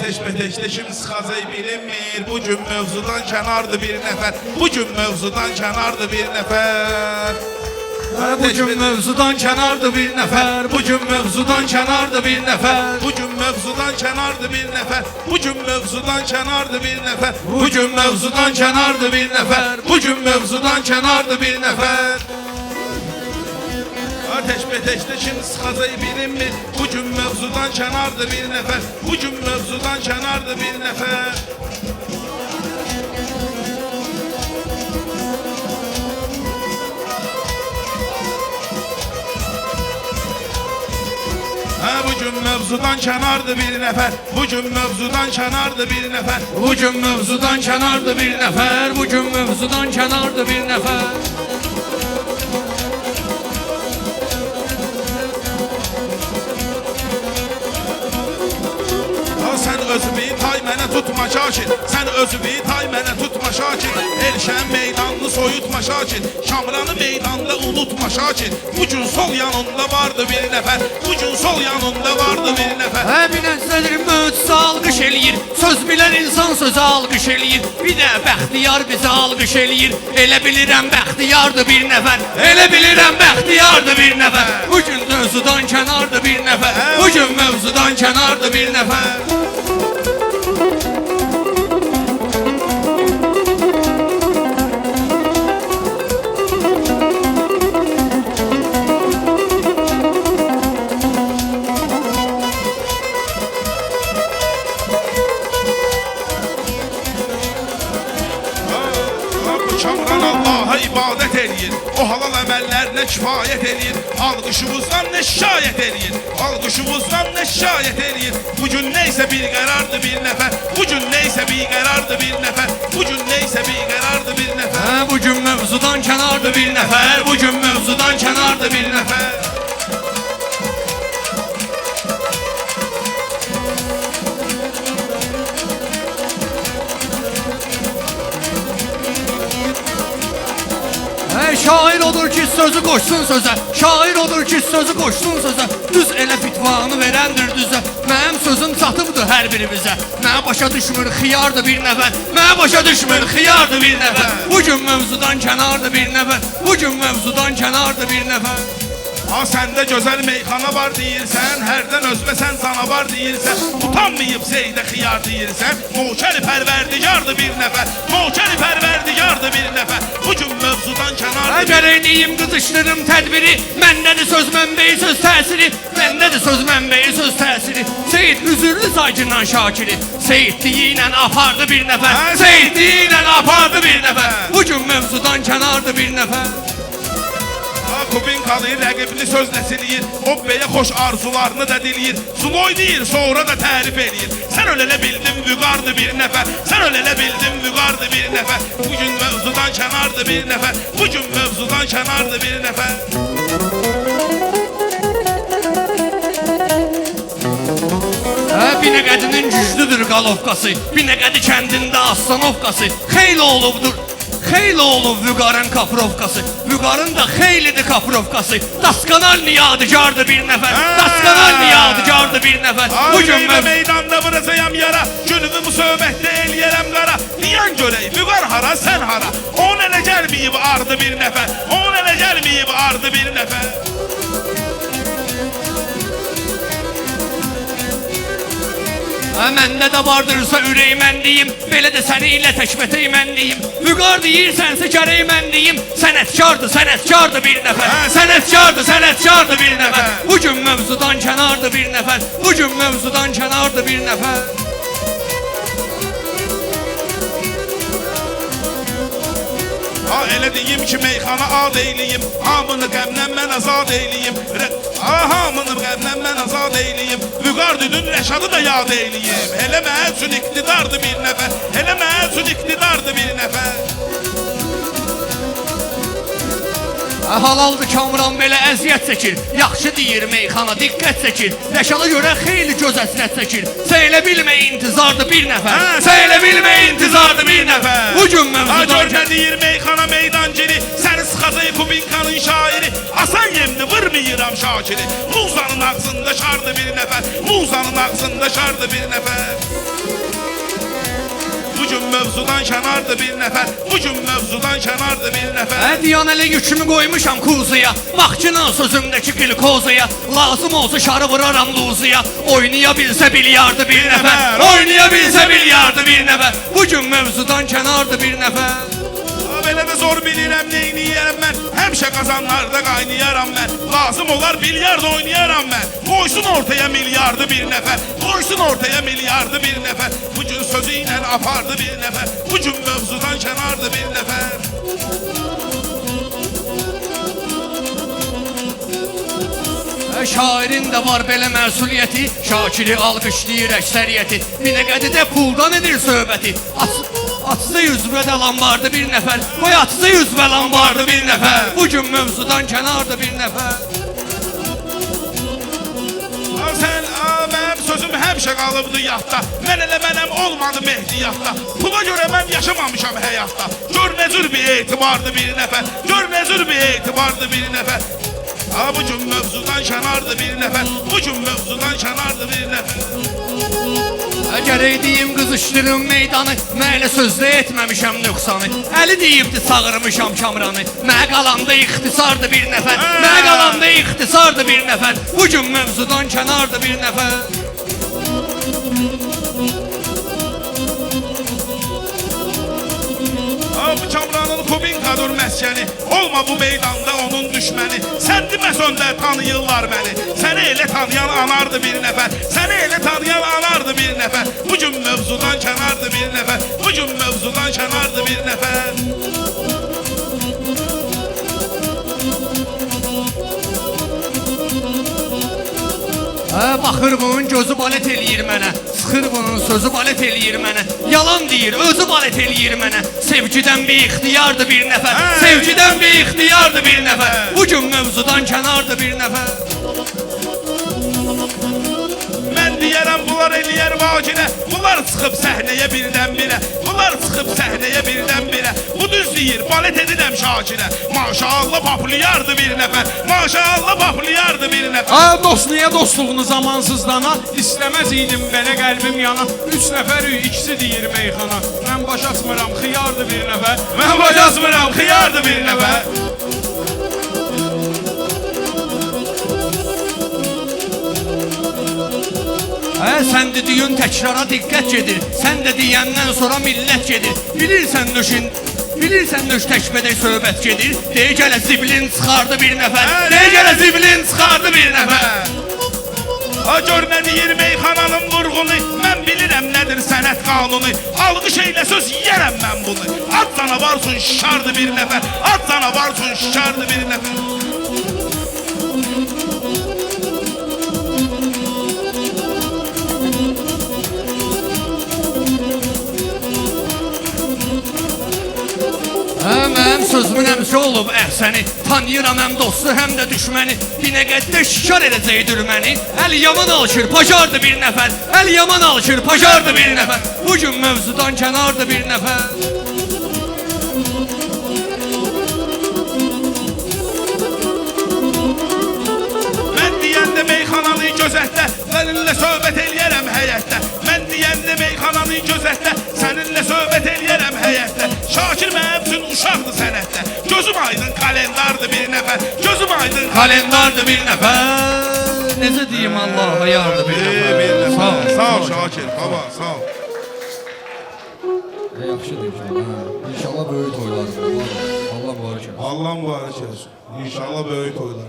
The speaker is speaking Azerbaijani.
Ateş beteşte şimdi sıxacay bilinmir. Bugün mövzudan kənardı bir nəfər. Bugün mövzudan kənardı bir nəfər. Bugün mövzudan kənardı bir nəfər. Bugün mövzudan kənardı bir nəfər. Bugün mövzudan kənardı bir nəfər. Bugün mövzudan kənardı bir nəfər. Bugün mövzudan kənardı bir nəfər. Bugün mövzudan kənardı bir nəfər. Ateş beteşte şimdi sıxacay bilinmir. Bugün mövzudan kənardı bir nəfər. Bugün mövzudan kənardı bir nəfər. Bugün mövzudan kənardı bir nəfər. Bugün mövzudan kənardı bir nəfər. Bugün mövzudan kənardı bir nəfər. Bugün mövzudan kənardı bir nəfər. Sen özümü tay mənə tutma şakir. Sen özümü tay mənə tutma şakir. Elşən meydanını soyutma şakir. Şamranı meydanda unutma şakir. Bugün sol yanında vardı bir nəfər. Bugün sol yanında vardı bir nəfər. Əminəzlərim möcüzə alqış eləyir. Söz bilən insan sözə alqış eləyir. Bir də bəxtiyar bizə alqış eləyir. Elə bilirəm bəxtiyardı bir nəfər. Elə bilirəm bəxtiyardı bir nəfər. Bugün mövzudan kənardı bir nəfər. Bugün mövzudan kənardı bir nəfər. Şamran Allah'a ibadet eləyir. O halal əməllərlə kifayət eləyir. Alqışımızdan nə şikayət eləyir. Alqışımızdan nə şikayət eləyir. Bugün neysə bir qərardı bir nəfər. Bugün neysə bir qərardı bir nəfər. Bugün neysə bir qərardı bir nəfər. Bugün mövzudan kənardı bir nəfər. Bugün mövzudan kənardı bir nəfər. Şair odur ki sözü koşsun söze. Şair odur ki sözü koşsun söze. Düz elə fitvanı verəndir düzə. Mənim sözüm çatıbdır hər birimizə. Mənə başa düşmür xiyardı bir nəfər. Mənə başa düşmür xiyardı bir nəfər. Bugün mövzudan kənardı bir nəfər. Bugün mövzudan kənardı bir nəfər. Ha səndə gözəl meyxana var deyirsən. Hərdən özbəsən canavar deyirsən. Utanmayıb Zeydə xiyar deyirsən. Moğkəli pərverdigardı bir nəfər. Moğkəli pərverdigardı bir nəfər. Bugün mövzudan kənardı. Gərək deyim qızışdırım tədbiri. Məndədir söz mənbəyi söz təsiri. Məndədir söz mənbəyi söz təsiri. Seyid üzürlü Zacirnan Şakiri. Seyidliyi ilə apardı bir nəfər. Seyidliyi ilə apardı bir nəfər. Bugün mövzudan kənardı bir nəfər. Kubin qalıyır, rəqibini sözlə siliyir. O belə xoş arzularını da diliyir. Suloy deyir, sonra da tərif eləyir. Sən ölələ bildin vüqardı bir nəfər. Sən ölələ bildin vüqardı bir nəfər. Bugün mövzudan kənardı bir nəfər. Bugün mövzudan kənardı bir nəfər. Binəqədinin güclüdür qalovkası. Binəqədi kəndində astanovkası. Xeyli olubdur. Xeyli olub Vüqarın kaprovkası. Vüqarın da xeylidir kaprovkası. Daskanal yadigardı bir nəfər. Daskanal yadigardı bir nəfər. Bugün meydanda vuracağım yara. Günümü müsöhbətdə eləyərəm qara. Diyan görək Vüqar hara sən hara. On elə gəlməyib ardı bir nəfər. On elə gəlməyib ardı bir nəfər. Məndə də vardırsa ürək məndiyim. Belə də səni ilə təkbətək məndiyim. Vüqar deyirsənsə gərək məndiyim. Sənətkardı, sənətkardı bir nəfər. Sənətkardı, sənətkardı bir nəfər. Bugün mövzudan kənardı bir nəfər. Bugün mövzudan kənardı bir nəfər. Elə deyim ki meyxana ad eyliyim. Hamını qəmdən mən azad eyliyim. Hamını qəmdən mən azad eyliyim. Vüqar düdün Rəşadı da yad eyliyim. Elə mənə üçün iqtidardı bir nəfər. Elə mənə üçün iqtidardı bir nəfər. Halaldır Kamran belə əziyyət çəkir. Yaxşı deyir meyxana diqqət çəkir. Rəşada görə xeyli göz əsrət çəkir. Seylə bilmə intizardır bir nəfər. Seylə bilmə intizardır bir nəfər. Bu gün mövzudan Görkə deyir meyxana meydanciri. Səni sıxacaq Kubinkanın şairi. Asan yemni vırmayıram Şakiri. Muzanın ağzında şardı bir nəfər. Muzanın ağzında şardı bir nəfər. Bugün mövzudan kənardı bir nəfər. Bugün mövzudan kənardı bir nəfər. Diyanəli yükümü qoymuşam kuzuya. Makçının sözümdəki glikozuya. Lazım olsa şarı vuraram luzuya. Oynaya bilsə bilyardı bir nəfər. Oynaya bilsə bilyardı bir nəfər. Bugün mövzudan kənardı bir nəfər. Belə də zor bilirəm neyniyərəm mən. Həmişə qazanlarda qaynayaram mən. Lazım olar bilyard oynayaram mən. Qoysun ortaya milyardı bir nəfər. Qoysun ortaya milyardı bir nəfər. Bugün sözü ilə apardı bir nəfər. Bugün mövzudan kənardı bir nəfər. Şairin də var belə məsuliyyəti. Şakiri alqışlayır əksəriyyəti. Bir də qədidə puldan edir söhbəti. Atsa yüzvədə lan vardı bir nəfər. Qoy atsa yüzvə lan vardı bir nəfər. Bugün mövzudan kənardı bir nəfər. Sən, mənim sözüm həmişə qalıbdı yadda. Mən elə mənəm olmadı mehdiyatda. Pula görə mən yaşamamışam həyatda. Gör nə cür bir etibardı bir nəfər. Gör nə cür bir etibardı bir nəfər. Bugün mövzudan kənardı bir nəfər. Bugün mövzudan kənardı bir nəfər. Gərək deyim qızışdırım meydanı. Mən elə sözdə etməmişəm nöqsanı. Əli deyibdi çağırmışam Kamranı. Mənə qalanda ixtisardı bir nəfər. Mənə qalanda ixtisardı bir nəfər. Bugün mövzudan kənardı bir nəfər. Kamranın Kubinkadır məskəni. Olma bu meydanda onun düşməni. Sən deməz öndə tanıyırlar məni. Səni elə tanıyan anardı bir nəfər. Səni elə tanıyan anardı bir nəfər. Bugün mövzudan kənardı bir nəfər. Bugün mövzudan kənardı bir nəfər. Baxır bunun gözü balet eləyir mənə. Sıxır bunun sözü balet eləyir mənə. Yalan deyir, özü balet eləyir mənə. Sevgidən bir ixtiyardı bir nəfər. Sevgidən bir ixtiyardı bir nəfər. Bugün mövzudan kənardı bir nəfər. Mən deyərəm bunlar eləyər vacinə. Bunlar çıxıb səhnəyə birdən-birə. Bunlar çıxıb səhnəyə birdən-birə. Bu düz deyir, balet edirəm Şakirə. Maşallah papulyardı bir nəfər. Maşallah papulyardı bir nəfər. Dost niyə dostluğunu zamansızdana? İstəməz idim belə qəlbim yana. 3 nəfərik, ikisi deyir meyxana. Mən baş açmıram, xiyardı bir nəfər. Mən baş açmıram, xiyardı bir nəfər. Sən dediyin təkrara diqqət gedir. Sən də deyəndən sonra millət gedir. Bilirsən nöş təkbədək söhbət gedir. Deyə gələ zibilin çıxardı bir nəfər. Deyə gələ zibilin çıxardı bir nəfər. Gör nə deyir meyxananın vurğunu. Mən bilirəm nədir sənət qanunu. Alqış eylə söz yiyərəm mən bunu. At sana varsın şişardı bir nəfər. At sana varsın şişardı bir nəfər. Mənim sözümün əmsi olub əhsəni. Tanıyıram həm dostu, həm də düşməni. Binə qəddə şikar edəcəkdir məni. Əl yaman alışır, pacardı bir nəfər. Əl yaman alışır, pacardı bir nəfər. Bugün mövzudan kənardı bir nəfər. Mən deyəndə meyxananı gözətdə, səninlə söhbət eləyərəm həyətdə. Mən deyəndə meyxananı gözətdə, səninlə söhbət eləyərəm həyətdə. Şakir mənim üçün uşaqdı sənətdə. Gözüm aydın kalendardı bir nəfər. Gözüm aydın kalendardı bir nəfər. Necə deyim Allah'a yardı bir nəfər. Sağ ol, sağ ol Şakir, baba, sağ ol. Yaxşı deyirsən, İnşallah böyük toylar. Allah mübarək olsun. Allah mübarək olsun. İnşallah böyük toylar.